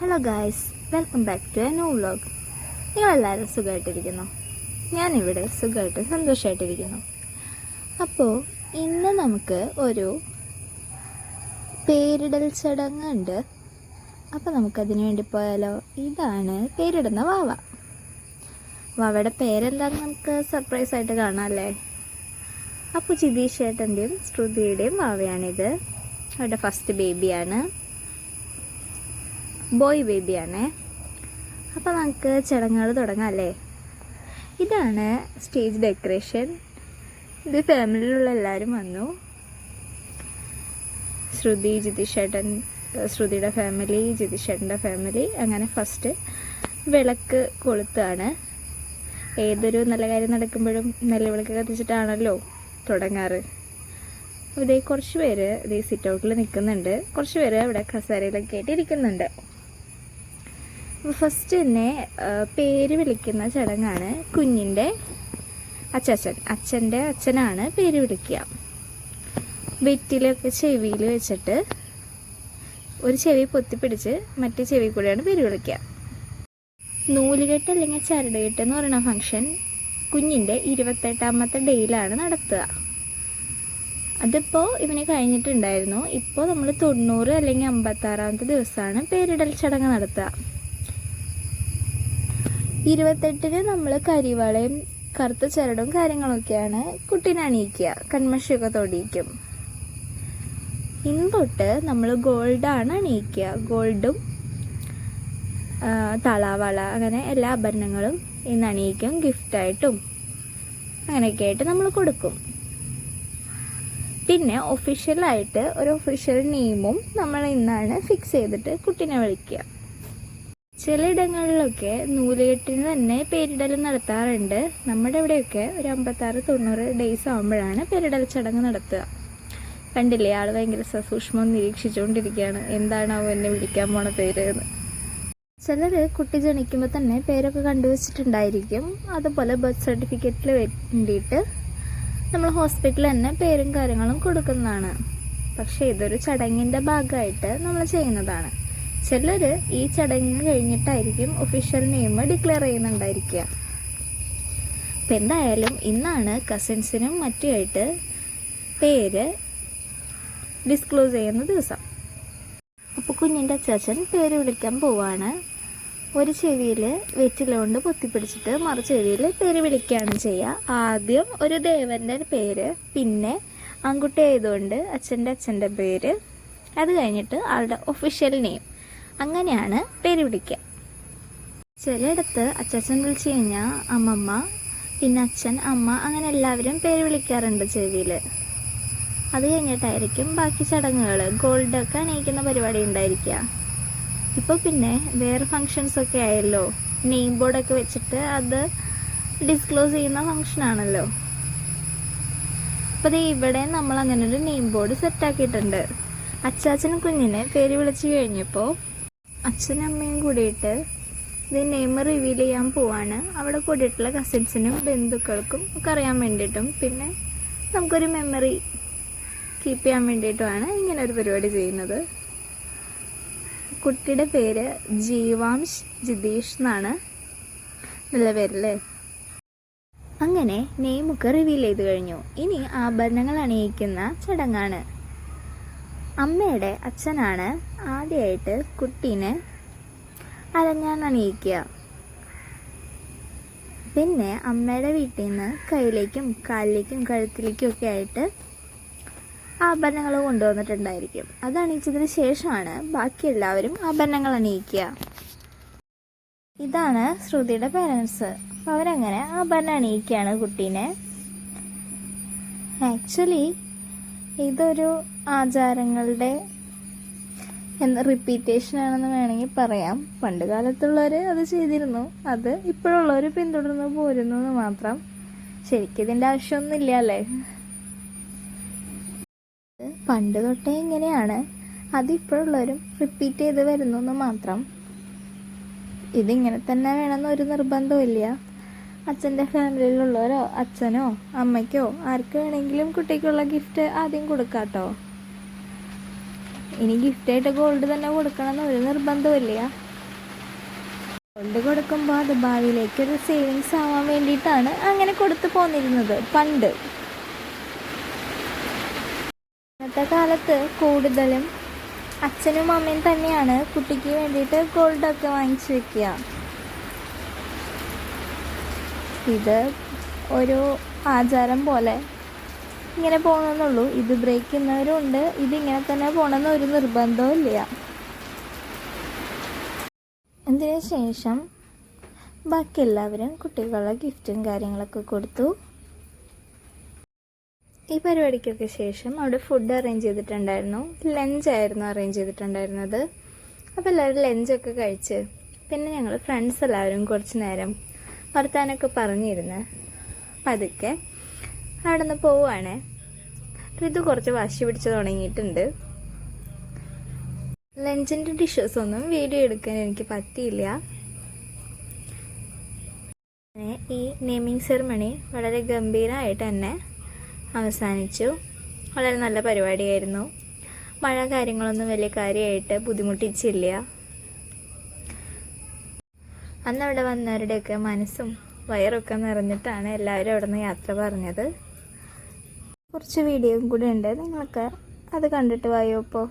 Hello guys, welcome back to a new vlog. നിങ്ങളെല്ലാവരും സുഖമായിട്ടിരിക്കുന്നു. ഞാനിവിടെ സുഖമായിട്ട് സന്തോഷമായിട്ടിരിക്കുന്നു. അപ്പോൾ ഇന്ന് നമുക്ക് ഒരു പേരിടൽ ചടങ്ങുണ്ട്. അപ്പോൾ നമുക്കതിന് വേണ്ടി പോയാലോ? ഇതാണ് പേരിടുന്ന വാവ. വാവയുടെ പേരെന്താണെന്ന് നമുക്ക് സർപ്രൈസ് ആയിട്ട് കാണാമല്ലേ. അപ്പോൾ ജിതീഷ് ചേട്ടൻ്റെയും ശ്രുതിയുടെയും വാവയാണിത്. അവരുടെ ഫസ്റ്റ് ബേബിയാണ്, ബോയ് ബേബിയാണേ. അപ്പോൾ നമുക്ക് ചടങ്ങുകൾ തുടങ്ങാം അല്ലേ. ഇതാണ് സ്റ്റേജ് ഡെക്കറേഷൻ. ഇത് ഫാമിലിയിലുള്ള എല്ലാവരും വന്നു. ശ്രുതി, ജിതീഷ് ചേട്ടൻ, ശ്രുതിയുടെ ഫാമിലി, ജിതീഷ് ചേട്ടൻ്റെ ഫാമിലി, അങ്ങനെ ഫസ്റ്റ് വിളക്ക് കൊളുത്താണ്. ഏതൊരു നല്ല കാര്യം നടക്കുമ്പോഴും നല്ല വിളക്ക് കത്തിച്ചിട്ടാണല്ലോ തുടങ്ങാറ്. ഇതേ കുറച്ച് പേര് ഇതേ സിറ്റ് ഔട്ടിൽ നിൽക്കുന്നുണ്ട്, കുറച്ച് പേര് അവിടെ കസേരയിലൊക്കെ ആയിട്ട് ഇരിക്കുന്നുണ്ട്. ഫസ്റ്റ് തന്നെ പേര് വിളിക്കുന്ന ചടങ്ങാണ്. കുഞ്ഞിൻ്റെ അച്ഛൻ്റെ അച്ഛനാണ് പേര് വിളിക്കുക. വെറ്റിലൊക്കെ ചെവിയിൽ വെച്ചിട്ട് ഒരു ചെവി പൊത്തിപ്പിടിച്ച് മറ്റേ ചെവി കൂടെയാണ് പേര് വിളിക്കുക. നൂലുകെട്ട് അല്ലെങ്കിൽ ചരടുകെട്ട് എന്ന് പറയുന്ന ഫംഗ്ഷൻ കുഞ്ഞിൻ്റെ 28ാമത്തെ ഡേയിലാണ് നടത്തുക. അതിപ്പോൾ ഇവന് കഴിഞ്ഞിട്ടുണ്ടായിരുന്നു. ഇപ്പോൾ നമ്മൾ 90 അല്ലെങ്കിൽ 56ാമത്തെ ദിവസമാണ് പേരിടൽ ചടങ്ങ് നടത്തുക. 28-ന് നമ്മൾ കരിവാളയും കറുത്ത ചരടും കാര്യങ്ങളൊക്കെയാണ് കുട്ടീനെ അണിയിക്കുക. കൺമഷിയൊക്കെ തൊടിയിക്കും. ഇന്ന് തൊട്ട് നമ്മൾ ഗോൾഡാണ് അണിയിക്കുക. ഗോൾഡും തളാവള അങ്ങനെ എല്ലാ ആഭരണങ്ങളും ഇന്ന് അണിയിക്കും. ഗിഫ്റ്റായിട്ടും അങ്ങനെയൊക്കെ ആയിട്ട് നമ്മൾ കൊടുക്കും. പിന്നെ ഒഫീഷ്യലായിട്ട് ഒരു ഒഫീഷ്യൽ നെയിമും നമ്മൾ ഇന്നാണ് ഫിക്സ് ചെയ്തിട്ട് കുട്ടീനെ വിളിക്കുക. ചിലയിടങ്ങളിലൊക്കെ നൂലുകെട്ടിന് തന്നെ പേരിടൽ നടത്താറുണ്ട്. നമ്മുടെ ഇവിടെയൊക്കെ ഒരു 56-90 ഡേയ്സ് ആകുമ്പോഴാണ് പേരിടൽ ചടങ്ങ് നടത്തുക. കണ്ടില്ലേ, ആൾ ഭയങ്കര സസൂക്ഷ്മം നിരീക്ഷിച്ചുകൊണ്ടിരിക്കുകയാണ്. എന്താണാവോ എന്നെ വിളിക്കാൻ പോണ പേര് എന്ന്. ചിലർ കുട്ടി ജനിക്കുമ്പോൾ തന്നെ പേരൊക്കെ കണ്ടുവച്ചിട്ടുണ്ടായിരിക്കും. അതുപോലെ ബർത്ത് സർട്ടിഫിക്കറ്റിൽ വേണ്ടിയിട്ട് നമ്മൾ ഹോസ്പിറ്റലിൽ തന്നെ പേരും കാര്യങ്ങളും കൊടുക്കുന്നതാണ്. പക്ഷേ ഇതൊരു ചടങ്ങിൻ്റെ ഭാഗമായിട്ട് നമ്മൾ ചെയ്യുന്നതാണ്. ചിലർ ഈ ചടങ്ങ് കഴിഞ്ഞിട്ടായിരിക്കും ഒഫീഷ്യൽ നെയിം ഡിക്ലെയർ ചെയ്യുന്നുണ്ടായിരിക്കുക. അപ്പം എന്തായാലും ഇന്നാണ് കസിൻസിനും മറ്റുമായിട്ട് പേര് ഡിസ്ക്ലോസ് ചെയ്യുന്ന ദിവസം. അപ്പോൾ കുഞ്ഞിൻ്റെ അച്ചാച്ചൻ പേര് വിളിക്കാൻ പോവാണ്. ഒരു ചെവിയിൽ വെറ്റില കൊണ്ട് പൊത്തിപ്പിടിച്ചിട്ട് മറു ചെവിയിൽ പേര് വിളിക്കുകയാണ് ചെയ്യുക. ആദ്യം ഒരു ദേവൻ്റെ പേര്, പിന്നെ ആൺകുട്ടി ആയതുകൊണ്ട് അച്ഛൻ്റെ പേര്, അത് കഴിഞ്ഞിട്ട് ആളുടെ ഒഫീഷ്യൽ നെയിം. അങ്ങനെയാണ് പേര് വിളിക്കുക. ചിലയിടത്ത് അച്ചാച്ചൻ വിളിച്ചു കഴിഞ്ഞാൽ അമ്മമ്മ, പിന്നെ അച്ഛൻ, അമ്മ, അങ്ങനെ എല്ലാവരും പേര് വിളിക്കാറുണ്ട് ചെവിയിൽ. അത് കഴിഞ്ഞിട്ടായിരിക്കും ബാക്കി ചടങ്ങുകൾ, ഗോൾഡൊക്കെ അണിയിക്കുന്ന പരിപാടി ഉണ്ടായിരിക്കുക. ഇപ്പോൾ പിന്നെ വേറെ ഫങ്ഷൻസൊക്കെ ആയല്ലോ. നെയിം ബോർഡൊക്കെ വെച്ചിട്ട് അത് ഡിസ്ക്ലോസ് ചെയ്യുന്ന ഫങ്ഷനാണല്ലോ. അപ്പോൾ ഇവിടെ നമ്മൾ അങ്ങനെ ഒരു നെയിം ബോർഡ് സെറ്റാക്കിയിട്ടുണ്ട്. അച്ചാച്ചൻ കുഞ്ഞിനെ പേര് വിളിച്ചു കഴിഞ്ഞപ്പോൾ അച്ഛനും അമ്മയും കൂടിയിട്ട് ഇത് നെയിം റിവീൽ ചെയ്യാൻ പോവാണ്. അവിടെ കൂടിയിട്ടുള്ള കസിൻസിനും ബന്ധുക്കൾക്കും ഒക്കെ അറിയാൻ വേണ്ടിയിട്ടും പിന്നെ നമുക്കൊരു മെമ്മറി കീപ്പ് ചെയ്യാൻ വേണ്ടിയിട്ടുമാണ് ഇങ്ങനെ ഒരു പരിപാടി ചെയ്യുന്നത്. കുട്ടിയുടെ പേര് ജീവാംശ് ജിതീഷ് എന്നാണ്. നല്ല പേരല്ലേ. അങ്ങനെ നെയിമൊക്കെ റിവീൽ ചെയ്ത് കഴിഞ്ഞു. ഇനി ആഭരണങ്ങൾ അണിയിക്കുന്ന ചടങ്ങാണ്. അമ്മയുടെ അച്ഛനാണ് ആദ്യമായിട്ട് കുട്ടീനെ അരഞ്ഞാൻ അണിയിക്കുക. പിന്നെ അമ്മയുടെ വീട്ടിൽ നിന്ന് കയ്യിലേക്കും കാലിലേക്കും കഴുത്തിലേക്കും ഒക്കെ ആയിട്ട് ആഭരണങ്ങൾ കൊണ്ടുവന്നിട്ടുണ്ടായിരിക്കും. അത് അണിയിച്ചതിന് ശേഷമാണ് ബാക്കി എല്ലാവരും ആഭരണങ്ങൾ അണിയിക്കുക. ഇതാണ് ശ്രുതിയുടെ പേരൻസ്. അപ്പോൾ അവരങ്ങനെ ആഭരണം അണിയിക്കുകയാണ് കുട്ടീനെ. ആക്ച്വലി ഇതൊരു ആചാരങ്ങളുടെ റിപ്പീറ്റേഷൻ ആണെന്ന് വേണമെങ്കിൽ പറയാം. പണ്ട് കാലത്തുള്ളവർ അത് ചെയ്തിരുന്നു, അത് ഇപ്പോഴുള്ളവർ പിന്തുടർന്ന് പോരുന്നു എന്ന് മാത്രം. ശരിക്കും ഇതിൻ്റെ ആവശ്യമൊന്നുമില്ല അല്ലേ. പണ്ട് തൊട്ടേ ഇങ്ങനെയാണ്, അതിപ്പോഴുള്ളവരും റിപ്പീറ്റ് ചെയ്ത് വരുന്നു എന്ന് മാത്രം. ഇതിങ്ങനെ തന്നെ വേണമെന്ന് ഒരു നിർബന്ധമില്ല. അച്ഛൻ്റെ ഫാമിലിയിലുള്ളവരോ അച്ഛനോ അമ്മയ്ക്കോ ആർക്ക് വേണമെങ്കിലും കുട്ടിക്കുള്ള ഗിഫ്റ്റ് ആദ്യം കൊടുക്കാം കേട്ടോ. ഇനി ഗിഫ്റ്റായിട്ട് ഗോൾഡ് തന്നെ കൊടുക്കണമെന്ന് ഒരു നിർബന്ധമില്ല. കൊണ്ട് കൊടുക്കുമ്പോൾ അത് ഭാവിയിലേക്കൊരു സേവിങ്സ് ആവാൻ വേണ്ടിയിട്ടാണ് അങ്ങനെ കൊടുത്തു പോന്നിരുന്നത് പണ്ട്. ഇന്നത്തെ കാലത്ത് കൂടുതലും അച്ഛനും അമ്മയും തന്നെയാണ് കുട്ടിക്ക് വേണ്ടിയിട്ട് ഗോൾഡൊക്കെ വാങ്ങിച്ചു വെക്കുക. ഇത് ഒരു ആചാരം പോലെ ഇങ്ങനെ പോകണമെന്നുള്ളൂ. ഇത് ബ്രേക്ക് ചെയ്യുന്നവരും ഉണ്ട്. ഇതിങ്ങനെ തന്നെ പോകണമെന്ന് ഒരു നിർബന്ധവും ഇല്ല. അതിന് ശേഷം ബാക്കി എല്ലാവരും കുട്ടികളുടെ ഗിഫ്റ്റും കാര്യങ്ങളൊക്കെ കൊടുത്തു. ഈ പരിപാടിക്കൊക്കെ ശേഷം അവിടെ ഫുഡ് അറേഞ്ച് ചെയ്തിട്ടുണ്ടായിരുന്നു. ലഞ്ചായിരുന്നു അറേഞ്ച് ചെയ്തിട്ടുണ്ടായിരുന്നത്. അപ്പോൾ എല്ലാവരും ലഞ്ചൊക്കെ കഴിച്ച് പിന്നെ ഞങ്ങൾ ഫ്രണ്ട്സ് എല്ലാവരും കുറച്ച് നേരം വർത്താനൊക്കെ പറഞ്ഞിരുന്ന് പതുക്കെ അവിടെ നിന്ന് പോവുകയാണ്. ഋതു കുറച്ച് വാശി പിടിച്ച് തുടങ്ങിയിട്ടുണ്ട്. ലഞ്ചിൻ്റെ ഡിഷസൊന്നും വീഡിയോ എടുക്കാൻ എനിക്ക് പറ്റിയില്ല. ഈ നെയിമിങ് സെറിമണി വളരെ ഗംഭീരമായിട്ട് തന്നെ അവസാനിച്ചു. വളരെ നല്ല പരിപാടിയായിരുന്നു. മഴ കാര്യങ്ങളൊന്നും വലിയ കാര്യമായിട്ട് ബുദ്ധിമുട്ടിച്ചില്ല. അന്നവിടെ വന്നവരുടെയൊക്കെ മനസ്സും വയറൊക്കെ നിറഞ്ഞിട്ടാണ് എല്ലാവരും അവിടെ നിന്ന് യാത്ര പറഞ്ഞത്. കുറച്ച് വീഡിയോയും കൂടി ഉണ്ട്, നിങ്ങൾക്ക് അത് കണ്ടിട്ട് വായോ ഇപ്പോൾ.